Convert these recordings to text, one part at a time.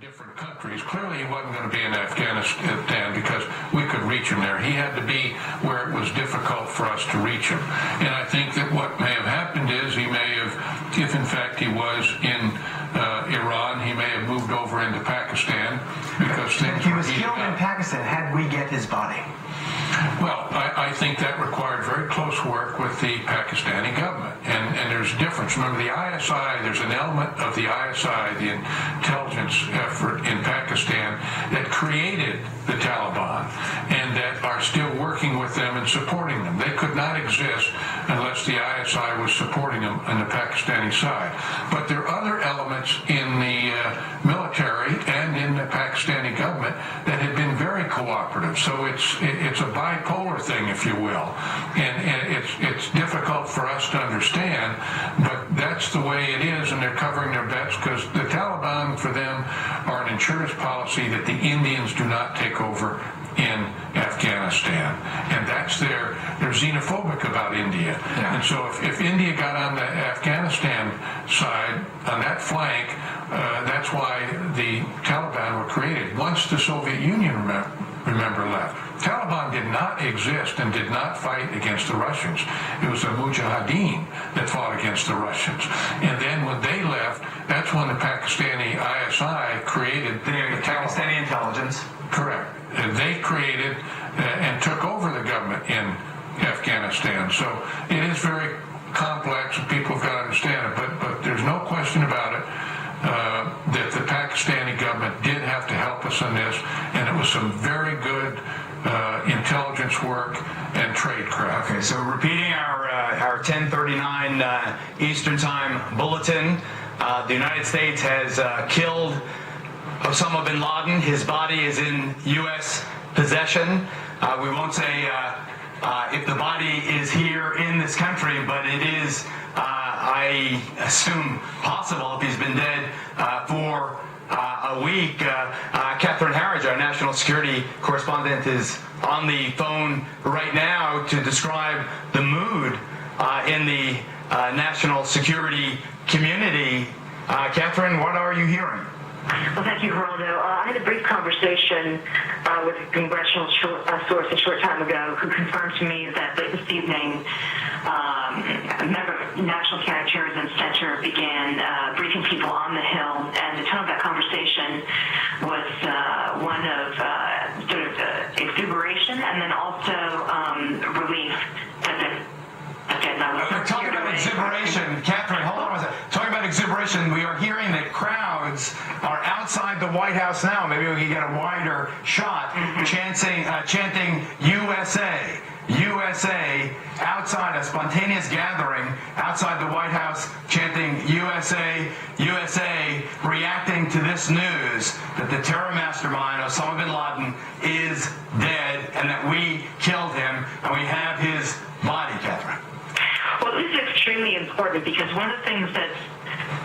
different countries. Clearly, he wasn't going to be in Afghanistan because we could reach him there. He had to be where it was difficult for us to reach him. And I think that what may have happened is he may have, if in fact he was in Iran, he may have moved over into Pakistan because things he was killed in Pakistan. How did we get his body? Well, I think that required very close work with the Pakistani government. And there's a difference. Remember, the ISI, there's an element of the ISI, the intelligence effort in Pakistan, that created the Taliban and that are still working with them and supporting them. They could not exist unless the ISI was supporting them on the Pakistani side. But there are other elements in the military and in the Pakistani government that have been very cooperative. So it's a bipolar thing, if you will, and it's difficult for us to understand, but that's the way it is, and they're covering their bets because the Taliban, for them, are an insurance policy that the Indians do not take over in Afghanistan, and that's they're xenophobic about India. Yeah. And so if India got on the Afghanistan side, on that flank, that's why the Taliban were created. Once the Soviet Union, remember, left, Taliban did not exist and did not fight against the Russians. It was the Mujahideen that fought against the Russians. And then when they left, that's when the Pakistani ISI created the Pakistani intelligence. Correct. They created and took over the government in Afghanistan. So it is very complex and people have got to understand it. But there's no question about it that the Pakistani government did have to help us on this. And it was some very good intelligence work and tradecraft. Okay, so repeating our 10:39 Eastern Time bulletin, the United States has killed Osama Bin Laden. His body is in U.S. possession. We won't say if the body is here in this country, but it is, I assume, possible if he's been dead for a week. Catherine Harridge, our national security correspondent, is on the phone right now to describe the mood in the national security community. Catherine, what are you hearing? Well, thank you, Geraldo. I had a brief conversation with a congressional source a short time ago who confirmed to me that late this evening, a member of the National Counterterrorism Center began briefing people on the Hill, and the tone of that conversation was one of sort of exuberation and then also relief that talking about exuberation, Catherine, hold on a second. Talking about exuberation, we are hearing that crowds are outside the White House now. Maybe we can get a wider shot, chanting USA, USA, outside a spontaneous gathering outside the White House, chanting USA, USA, reacting to this news that the terror mastermind, Osama Bin Laden, is dead and that we killed him and we have his body, Catherine. Well, this is extremely important because one of the things that's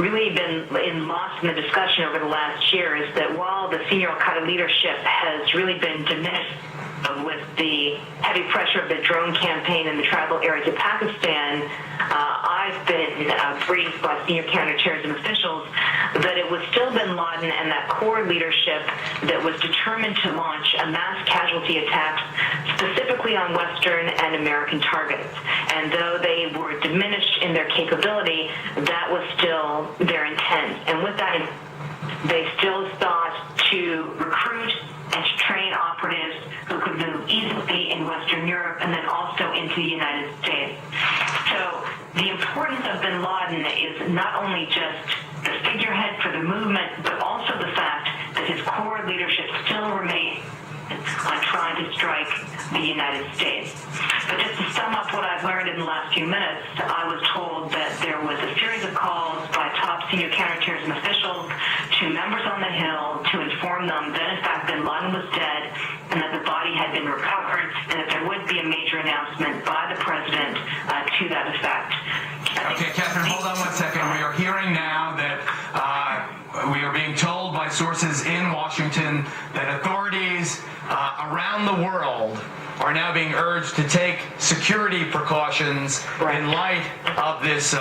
really been lost in the discussion over the last year is that while the senior al-Qaeda leadership has really been diminished with the heavy pressure of the drone campaign in the tribal areas of Pakistan, I've been briefed by senior counterterrorism officials that it was still bin Laden and that core leadership that was determined to launch a mass casualty attack specifically on Western and American targets. And though they were diminished in their capability, that was still their intent. And with that, they still sought to recruit and to train operatives who could move easily in Western Europe and then also into the United States. So the importance of bin Laden is not only just the figurehead for the movement, but also the fact that his core leadership still remains on trying to strike the United States. But just to sum up what I've learned in the last few minutes, I was told that there was a series of calls by top senior counterterrorism officials to members on the Hill to inform them that in fact bin Laden was dead and that the body had been recovered and that there would be a major announcement by the president to that effect. Okay, Catherine, hold on one second. We are hearing now that we are being told by sources in Washington that authorities around the world are now being urged to take security precautions in light of this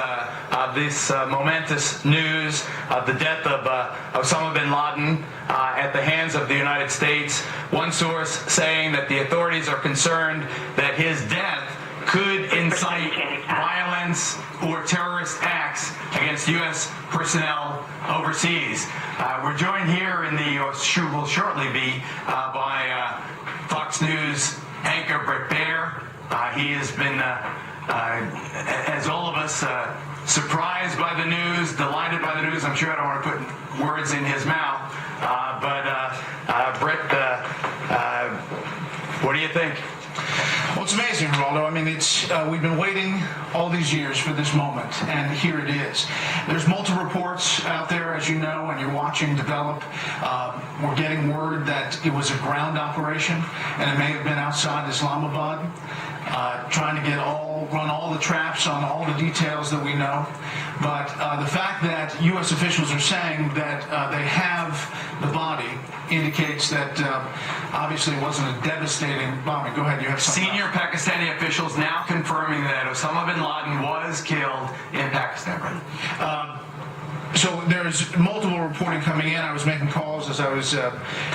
momentous news of the death of Osama Bin Laden at the hands of the United States. One source saying that the authorities are concerned that his death could incite violence or terrorist acts against U.S. personnel overseas. We're joined here in the, will shortly be, by Fox News anchor Brett Baer. He has been, as all of us, surprised by the news, delighted by the news. I'm sure I don't want to put words in his mouth, but Brett, what do you think? Well, it's amazing, Geraldo. I mean, we've been waiting all these years for this moment, and here it is. There's multiple reports out there, as you know, and you're watching develop. We're getting word that it was a ground operation, and it may have been outside Islamabad, trying to run all the traps on all the details that we know. But the fact that U.S. officials are saying that they have the body indicates that obviously it wasn't a devastating bombing. Go ahead, you have something. Senior Pakistani officials now confirming that Osama Bin Laden was killed in Pakistan, right? So there's multiple reporting coming in. I was making calls as I was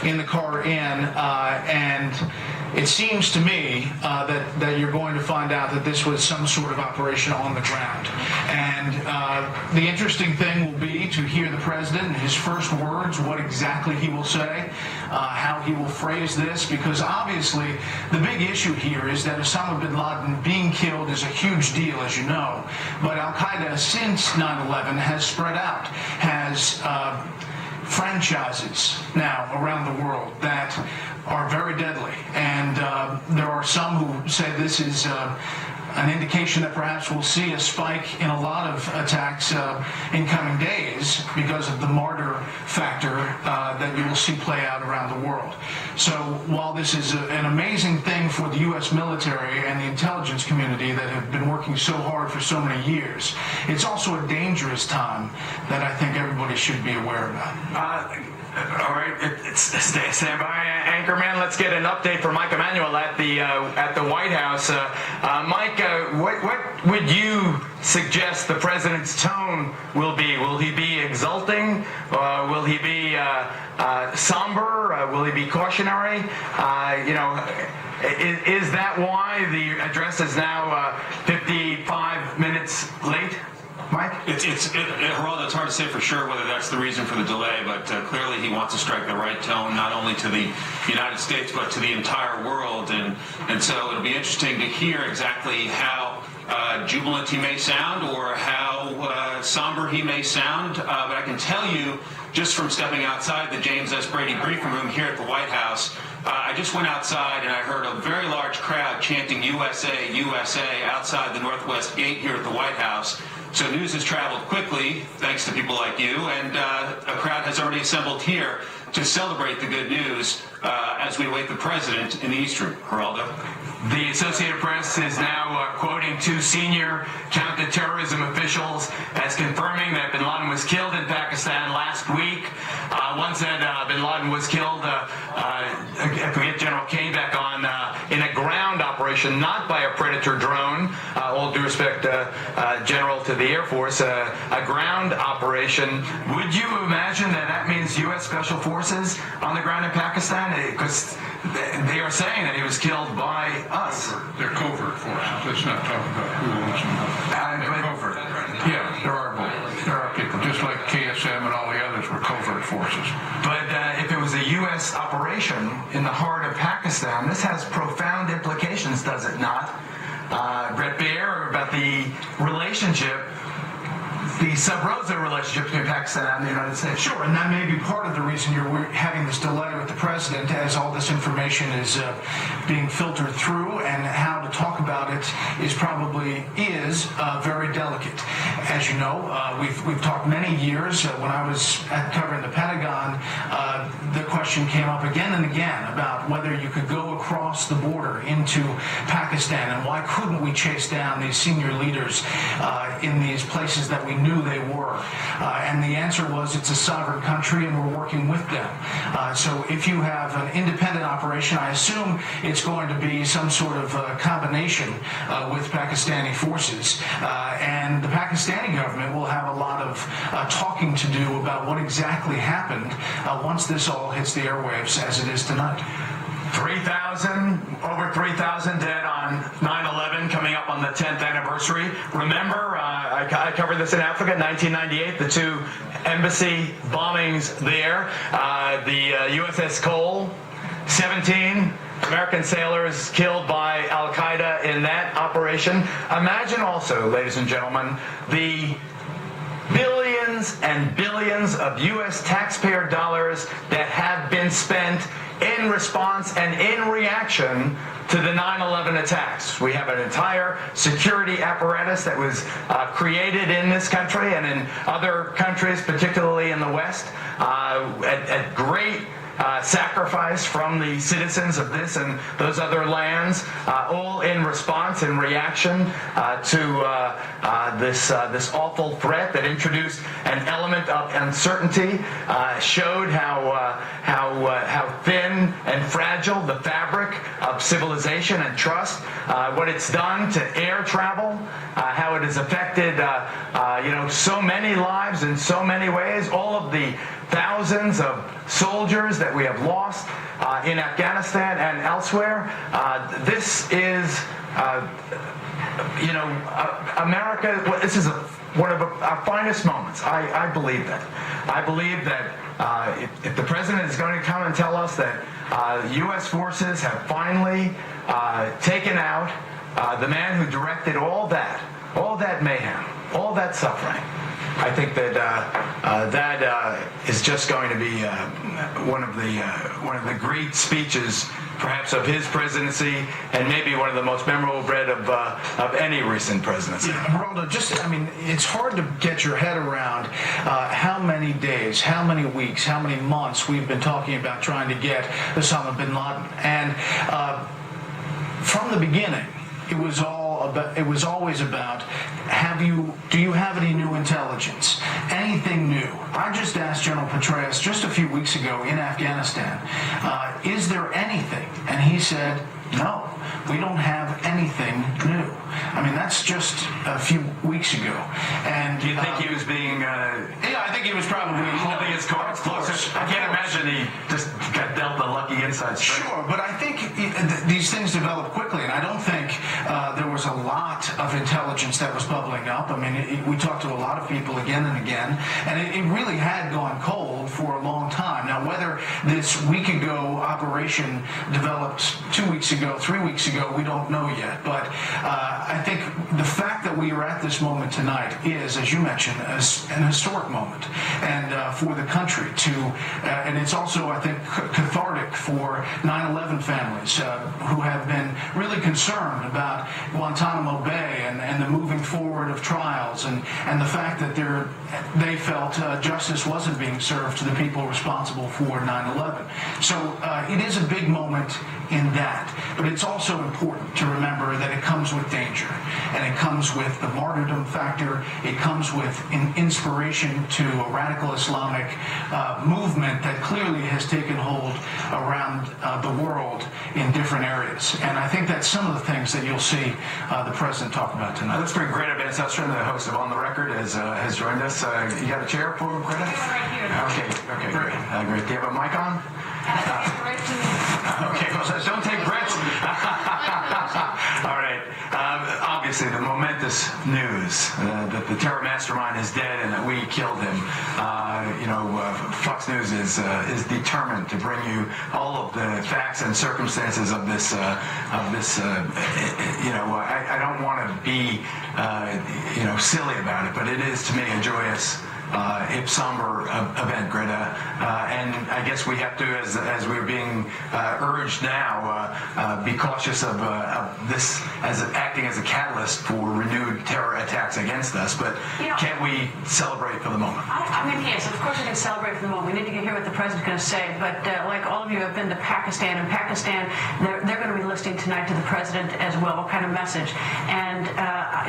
in the car and it seems to me that you're going to find out that this was some sort of operation on the ground. And the interesting thing will be to hear the president, his first words, what exactly he will say, how he will phrase this, because obviously the big issue here is that Osama bin Laden being killed is a huge deal, as you know. But Al-Qaeda, since 9/11, has spread out, has franchises now around the world that are very deadly. And there are some who say this is an indication that perhaps we'll see a spike in a lot of attacks in coming days because of the martyr factor that you will see play out around the world. So while this is an amazing thing for the U.S. military and the intelligence community that have been working so hard for so many years, it's also a dangerous time that I think everybody should be aware about. All right, stand by, Anchorman. Let's get an update from Mike Emanuel at the White House. Mike, what would you suggest the president's tone will be? Will he be exulting? Will he be somber? Will he be cautionary? Is that why the address is now 55 minutes late? Mike? Geraldo, it's hard to say for sure whether that's the reason for the delay, but clearly he wants to strike the right tone, not only to the United States, but to the entire world. And so it'll be interesting to hear exactly how jubilant he may sound or how somber he may sound. But I can tell you, just from stepping outside the James S. Brady briefing room here at the White House, I just went outside and I heard a very large crowd chanting USA, USA outside the Northwest Gate here at the White House. So news has traveled quickly, thanks to people like you, and a crowd has already assembled here to celebrate the good news as we await the president in the East Room. Geraldo? The Associated Press is now quoting two senior counterterrorism officials as confirming that bin Laden was killed in Pakistan last week. One said bin Laden was killed, if we get General Kane back on, in a ground operation, not by a Predator drone. All due respect, General, to the Air Force, a ground operation. Would you imagine that means U.S. Special Forces on the ground in Pakistan? Because they are saying that he was killed by us. They're covert forces. Let's not talk about who owns them. They're covert. Yeah, there are people, just like KSM and all the others were covert forces. But if it was a U.S. operation in the heart of Pakistan, this has profound implications, does it not? Brett Baer, about the relationship, the sub-rosa relationship between Pakistan and the United States. Sure, and that may be part of the reason you're having this delay with the president, as all this information is being filtered through, and how to talk about it is very delicate. As you know, we've talked many years. When I was covering the Pentagon, the question came up again and again about whether you could go across the border into Pakistan, and why couldn't we chase down these senior leaders in these places that we knew they were. And the answer was it's a sovereign country and we're working with them. So if you have an independent operation, I assume it's going to be some sort of combination with Pakistani forces. And the Pakistani government will have a lot of talking to do about what exactly happened once this all hits the airwaves as it is tonight. Over 3,000 dead on 9/11, coming up on the 10th anniversary. Remember, I covered this in Africa, 1998, the two embassy bombings there. The USS Cole, 17 American sailors killed by Al-Qaeda in that operation. Imagine also, ladies and gentlemen, the billions and billions of U.S. taxpayer dollars that have been spent in response and in reaction to the 9/11 attacks. We have an entire security apparatus that was created in this country and in other countries, particularly in the West, at great sacrifice from the citizens of this and those other lands, all in response and reaction to this awful threat that introduced an element of uncertainty, showed how thin and fragile the fabric of civilization and trust, what it's done to air travel, how it has affected so many lives in so many ways, all of the thousands of soldiers that we have lost in Afghanistan and elsewhere. This is, America. This is one of our finest moments. I believe that. I believe that if the president is going to come and tell us that U.S. forces have finally taken out the man who directed all that mayhem, all that suffering, I think that that is just going to be one of the great speeches, perhaps, of his presidency, and maybe one of the most memorable of any recent presidency. Geraldo, it's hard to get your head around how many days, how many weeks, how many months we've been talking about trying to get Osama Bin Laden, and from the beginning, it was always about, do you have any new intelligence? Anything new? I just asked General Petraeus just a few weeks ago in Afghanistan, is there anything? And he said, no, we don't have anything new. That's just a few weeks ago. And do you think he was being? Yeah, I think he was probably holding his cards closer. I can't imagine he just got dealt the lucky inside straight. Sure, but I think these things develop quickly, and I don't think there was a lot of intelligence that was bubbling up. We talked to a lot of people again and again, and it really had gone cold for a long time. Now, whether this week ago operation developed 2 weeks ago, 3 weeks ago, we don't know yet. But I think the fact that we are at this moment tonight is, as you mentioned, an historic moment, and for the country and it's also, I think, cathartic for 9/11 families who have been really concerned about Guantanamo Bay and the moving forward of trials, and the fact that they felt justice wasn't being served to the people responsible for 9/11. So it is a big moment in that, but it's also important to remember that it comes with danger, and it comes with the martyrdom factor. It comes with an inspiration to a radical Islamic movement that clearly has taken hold around the world in different areas. And I think that's some of the things that you'll see the president talk about tonight. Let's bring Greta Van Susteren, the host of On the Record, has joined us. You got a chair for Greta? Right here. Okay, great. Great. Do you have a mic on? Okay, well, don't take Brett's. All right. Obviously, the momentous news that the terror mastermind is dead and that we killed him. Fox News is determined to bring you all of the facts and circumstances of this. I don't want to be silly about it, but it is to me a joyous somber event, Greta. And I guess we have to, as we're being urged now, be cautious of this as acting as a catalyst for renewed terror attacks against us. But can't we celebrate for the moment? I mean, yes, of course we can celebrate for the moment. We need to hear what the president's going to say. But like all of you have been to Pakistan, and Pakistan, they're going to be listening tonight to the president as well. What kind of message? And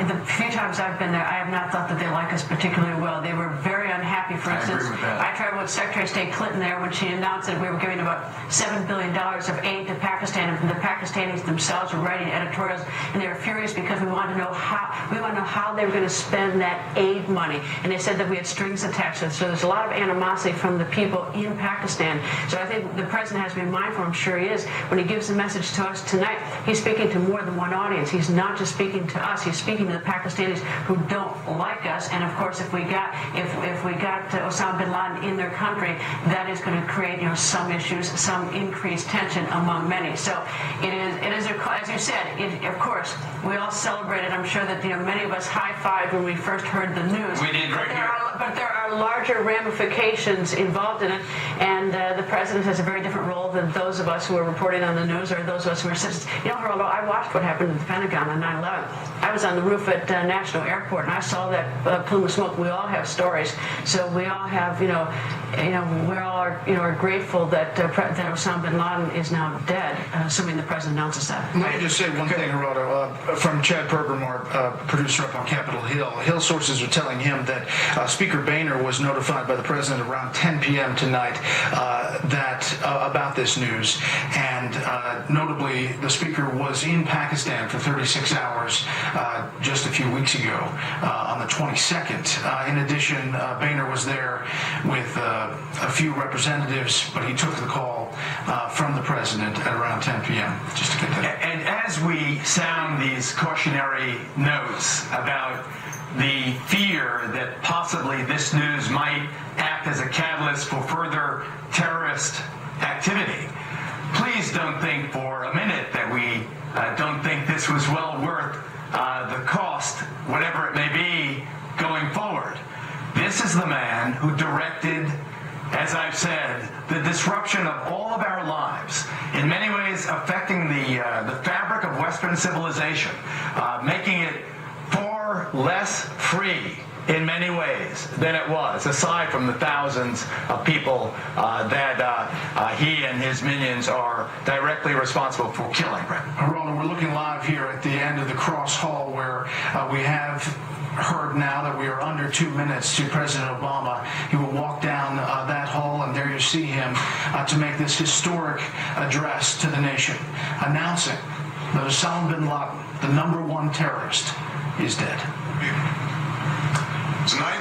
the few times I've been there, I have not thought that they like us particularly well. They were very unhappy. For instance, I traveled with Secretary of State Clinton there when she announced that we were giving about $7 billion of aid to Pakistan, and the Pakistanis themselves were writing editorials, and they were furious because we wanted to know how they were going to spend that aid money, and they said that we had strings attached to it. So there's a lot of animosity from the people in Pakistan. So I think the president has to be mindful, I'm sure he is, when he gives the message to us tonight, he's speaking to more than one audience. He's not just speaking to us, he's speaking to the Pakistanis who don't like us. And of course, if we got Osama Bin Laden in their country, that is going to create some issues, some increased tension among many. So it is as you said, of course, we all celebrated. I'm sure that many of us high-fived when we first heard the news. We did right here. But there are larger ramifications involved in it, and the president has a very different role than those of us who are reporting on the news or those of us who are citizens. Geraldo, I watched what happened at the Pentagon on 9/11. I was on the roof at National Airport, and I saw that plume of smoke. We all have stories, so we all have, we all are grateful that Osama Bin Laden is now dead, assuming the president announces that. Let me just say one thing, Geraldo, from Chad Pergram, our producer up on Capitol Hill. Hill sources are telling him that Speaker Boehner was notified by the president around 10 p.m. tonight about this news, and notably, the speaker was in Pakistan for 36 hours just a few weeks ago, on the 22nd. In addition, Boehner was there with a few representatives, but he took the call from the president at around 10 p.m. just to get that. And as we sound these cautionary notes about the fear that possibly this news might act as a catalyst for further terrorist activity, please don't think for a minute that we don't think this was well worth the cost, whatever it may be, going forward. This is the man who directed, as I've said, the disruption of all of our lives, in many ways affecting the fabric of Western civilization, making it far less free in many ways than it was, aside from the thousands of people that he and his minions are directly responsible for killing. Ronald, we're looking live here at the end of the Cross Hall, where we have heard now that we are under 2 minutes to President Obama. He will walk down that hall, and there you see him to make this historic address to the nation, announcing that Osama Bin Laden, the #1 terrorist, is dead. Tonight,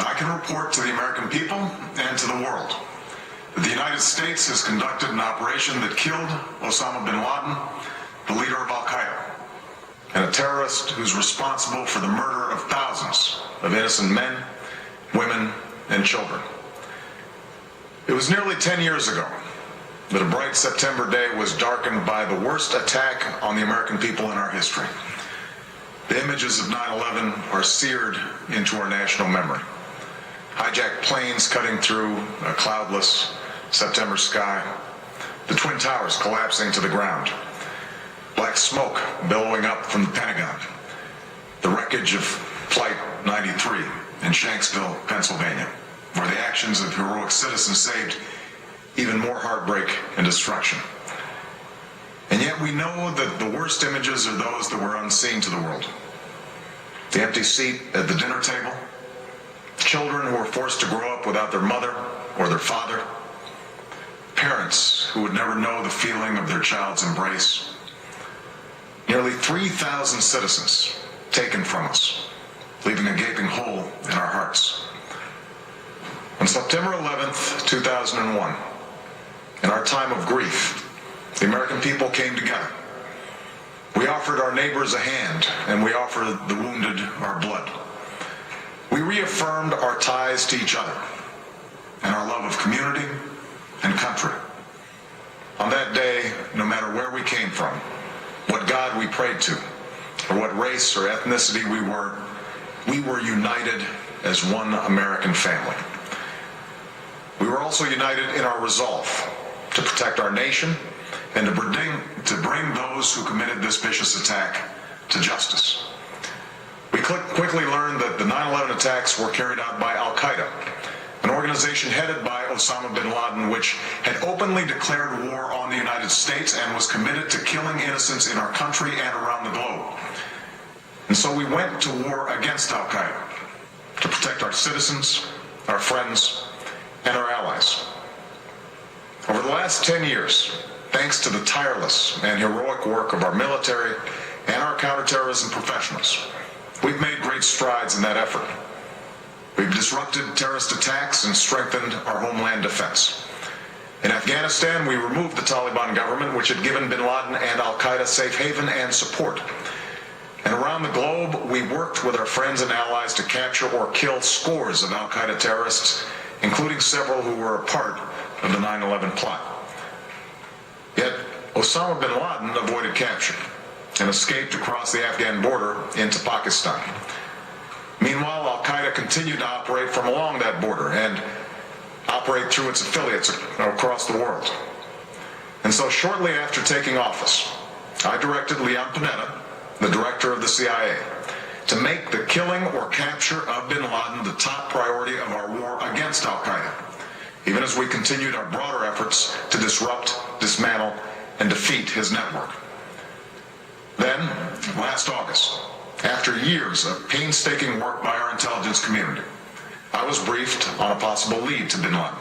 I can report to the American people and to the world that the United States has conducted an operation that killed Osama bin Laden, the leader of Al-Qaeda, and a terrorist who's responsible for the murder of thousands of innocent men, women, and children. It was nearly 10 years ago that a bright September day was darkened by the worst attack on the American people in our history. The images of 9/11 are seared into our national memory. Hijacked planes cutting through a cloudless September sky, the Twin Towers collapsing to the ground, black smoke billowing up from the Pentagon, the wreckage of Flight 93 in Shanksville, Pennsylvania, where the actions of heroic citizens saved even more heartbreak and destruction. And yet we know that the worst images are those that were unseen to the world. The empty seat at the dinner table, children who were forced to grow up without their mother or their father, parents who would never know the feeling of their child's embrace, nearly 3,000 citizens taken from us, leaving a gaping hole in our hearts. On September 11th, 2001, in our time of grief, the American people came together. We offered our neighbors a hand, and we offered the wounded our blood. We reaffirmed our ties to each other and our love of community and country. On that day, no matter where we came from, what God we prayed to, or what race or ethnicity we were united as one American family. We were also united in our resolve to protect our nation and to bring those who committed this vicious attack to justice. We quickly learned that the 9/11 attacks were carried out by Al-Qaeda, an organization headed by Osama Bin Laden, which had openly declared war on the United States and was committed to killing innocents in our country and around the globe. And so we went to war against Al-Qaeda to protect our citizens, our friends, and our allies. Over the last 10 years, thanks to the tireless and heroic work of our military and our counterterrorism professionals, we've made great strides in that effort. We've disrupted terrorist attacks and strengthened our homeland defense. In Afghanistan, we removed the Taliban government, which had given bin Laden and Al-Qaeda safe haven and support. And around the globe, we worked with our friends and allies to capture or kill scores of Al-Qaeda terrorists, including several who were a part of the 9/11 plot. Yet, Osama bin Laden avoided capture and escaped across the Afghan border into Pakistan. Meanwhile, Al-Qaeda continued to operate from along that border and operate through its affiliates across the world. And so shortly after taking office, I directed Leon Panetta, the director of the CIA, to make the killing or capture of bin Laden the top priority of our war against Al-Qaeda, even as we continued our broader efforts to disrupt, dismantle, and defeat his network. Then, last August, after years of painstaking work by our intelligence community, I was briefed on a possible lead to bin Laden.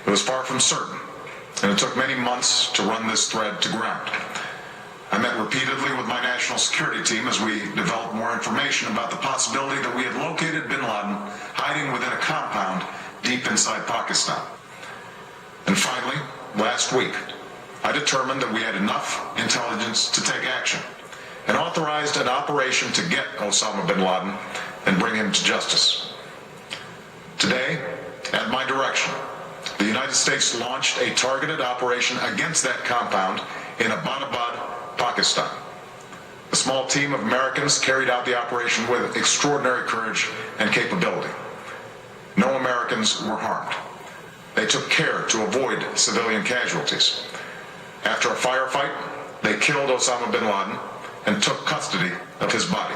It was far from certain, and it took many months to run this thread to ground. I met repeatedly with my national security team as we developed more information about the possibility that we had located bin Laden hiding within a compound deep inside Pakistan. And finally, last week, I determined that we had enough intelligence to take action and authorized an operation to get Osama bin Laden and bring him to justice. Today, at my direction, the United States launched a targeted operation against that compound in Abbottabad, Pakistan. A small team of Americans carried out the operation with extraordinary courage and capability. No Americans were harmed. They took care to avoid civilian casualties. After a firefight, they killed Osama bin Laden and took custody of his body.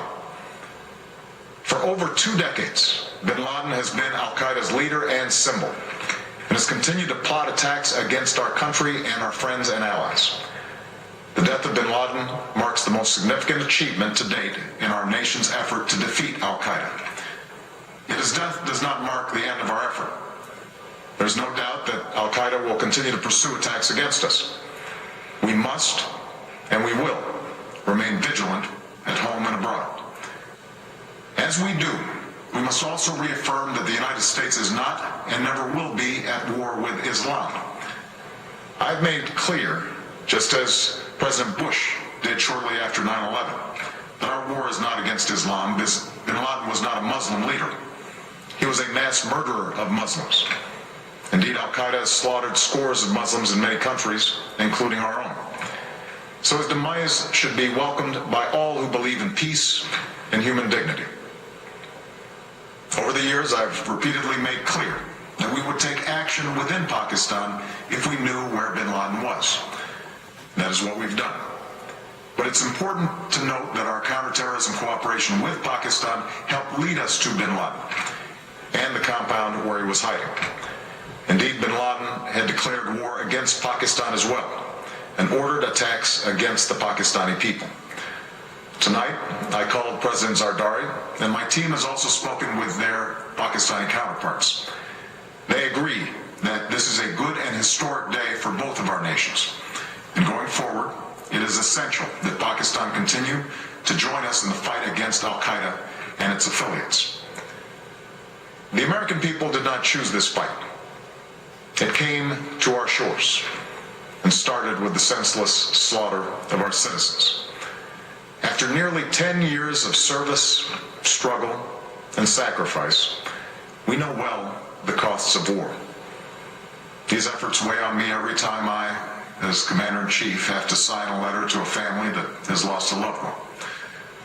For over 2 decades, bin Laden has been Al-Qaeda's leader and symbol, and has continued to plot attacks against our country and our friends and allies. The death of bin Laden marks the most significant achievement to date in our nation's effort to defeat Al-Qaeda. Yet his death does not mark the end of our effort. There's no doubt that Al-Qaeda will continue to pursue attacks against us. We must, and we will, remain vigilant at home and abroad. As we do, we must also reaffirm that the United States is not and never will be at war with Islam. I've made clear, just as President Bush did shortly after 9/11, that our war is not against Islam. Bin Laden was not a Muslim leader. He was a mass murderer of Muslims. Indeed, Al-Qaeda has slaughtered scores of Muslims in many countries, including our own. So his demise should be welcomed by all who believe in peace and human dignity. Over the years, I've repeatedly made clear that we would take action within Pakistan if we knew where bin Laden was. That is what we've done. But it's important to note that our counterterrorism cooperation with Pakistan helped lead us to bin Laden and the compound where he was hiding. Indeed, bin Laden had declared war against Pakistan as well and ordered attacks against the Pakistani people. Tonight, I called President Zardari, and my team has also spoken with their Pakistani counterparts. They agree that this is a good and historic day for both of our nations. And going forward, it is essential that Pakistan continue to join us in the fight against Al-Qaeda and its affiliates. The American people did not choose this fight. It came to our shores and started with the senseless slaughter of our citizens. After nearly 10 years of service, struggle, and sacrifice, we know well the costs of war. These efforts weigh on me every time I, as Commander-in-Chief, have to sign a letter to a family that has lost a loved one,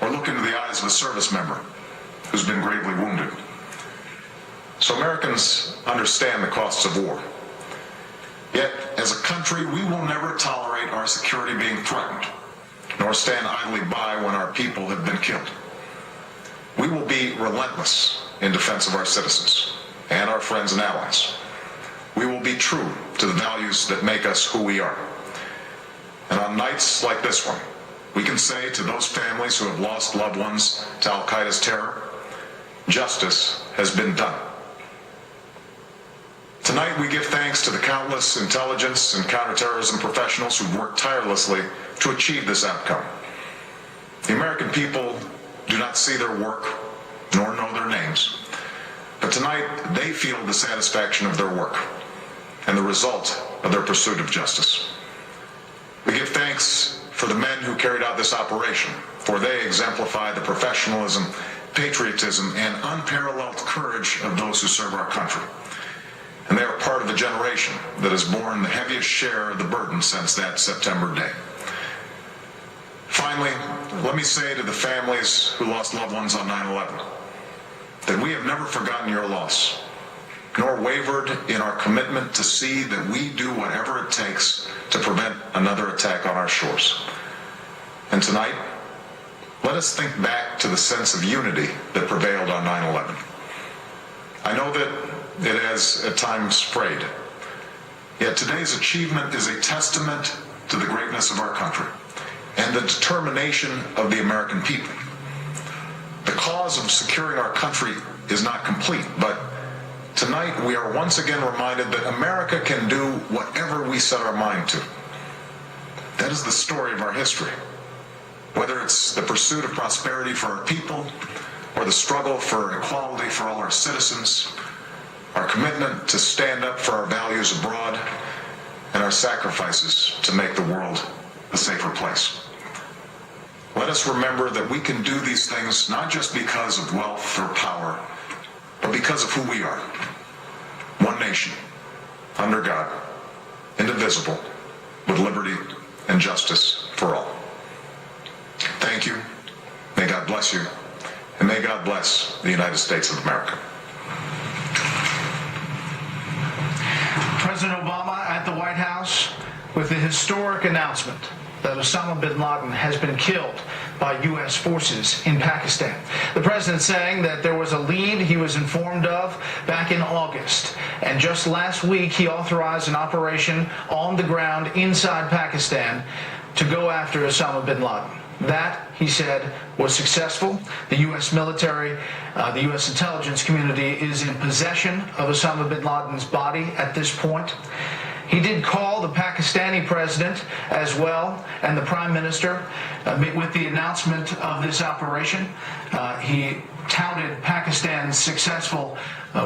or look into the eyes of a service member who's been gravely wounded. So Americans understand the costs of war. Yet, as a country, we will never tolerate our security being threatened, nor stand idly by when our people have been killed. We will be relentless in defense of our citizens and our friends and allies. We will be true to the values that make us who we are. And on nights like this one, we can say to those families who have lost loved ones to Al-Qaeda's terror, justice has been done. Tonight we give thanks to the countless intelligence and counterterrorism professionals who've worked tirelessly to achieve this outcome. The American people do not see their work nor know their names, but tonight they feel the satisfaction of their work and the result of their pursuit of justice. We give thanks for the men who carried out this operation, for they exemplify the professionalism, patriotism, and unparalleled courage of those who serve our country. And they are part of a generation that has borne the heaviest share of the burden since that September day. Finally, let me say to the families who lost loved ones on 9/11 that we have never forgotten your loss, nor wavered in our commitment to see that we do whatever it takes to prevent another attack on our shores. And tonight, let us think back to the sense of unity that prevailed on 9/11. I know that it has at times frayed, yet today's achievement is a testament to the greatness of our country and the determination of the American people. The cause of securing our country is not complete, but tonight we are once again reminded that America can do whatever we set our mind to. That is the story of our history. Whether it's the pursuit of prosperity for our people or the struggle for equality for all our citizens, our commitment to stand up for our values abroad, and our sacrifices to make the world a safer place. Let us remember that we can do these things not just because of wealth or power, but because of who we are. One nation, under God, indivisible, with liberty and justice for all. Thank you. May God bless you. And may God bless the United States of America. President Obama at the White House with the historic announcement that Osama Bin Laden has been killed by U.S. forces in Pakistan. The president saying that there was a lead he was informed of back in August, and just last week he authorized an operation on the ground inside Pakistan to go after Osama Bin Laden. That, he said, was successful. The U.S. military, the U.S. intelligence community is in possession of Osama Bin Laden's body at this point. He did call the Pakistani president as well and the prime minister with the announcement of this operation. He touted Pakistan's successful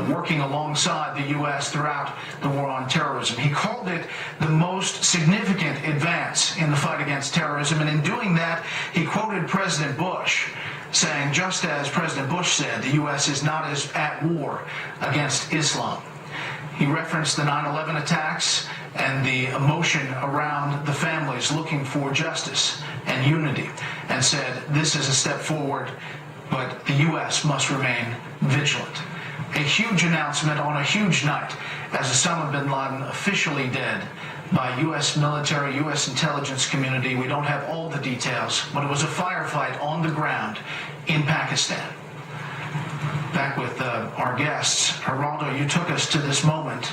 working alongside the U.S. throughout the war on terrorism. He called it the most significant advance in the fight against terrorism, and in doing that, he quoted President Bush, saying, just as President Bush said, the U.S. is not as at war against Islam. He referenced the 9/11 attacks and the emotion around the families looking for justice and unity, and said, this is a step forward, but the U.S. must remain vigilant. A huge announcement on a huge night as Osama bin Laden officially dead by U.S. military, U.S. intelligence community. We don't have all the details, but it was a firefight on the ground in Pakistan. Back with our guests. Geraldo, you took us to this moment.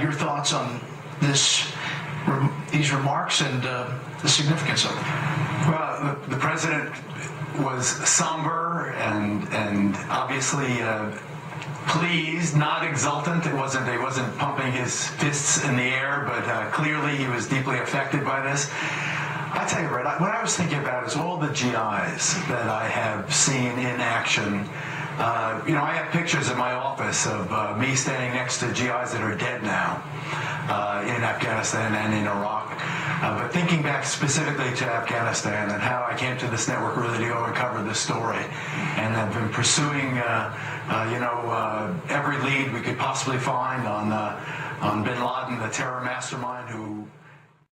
Your thoughts on these remarks and the significance of them? Well, the president was somber and obviously pleased, not exultant. He wasn't pumping his fists in the air, but clearly he was deeply affected by this. I tell you, Brett, what I was thinking about is all the GIs that I have seen in action. I have pictures in my office of me standing next to GIs that are dead now in Afghanistan and in Iraq. But thinking back specifically to Afghanistan and how I came to this network really to go and cover this story, and I've been pursuing, every lead we could possibly find on Bin Laden, the terror mastermind who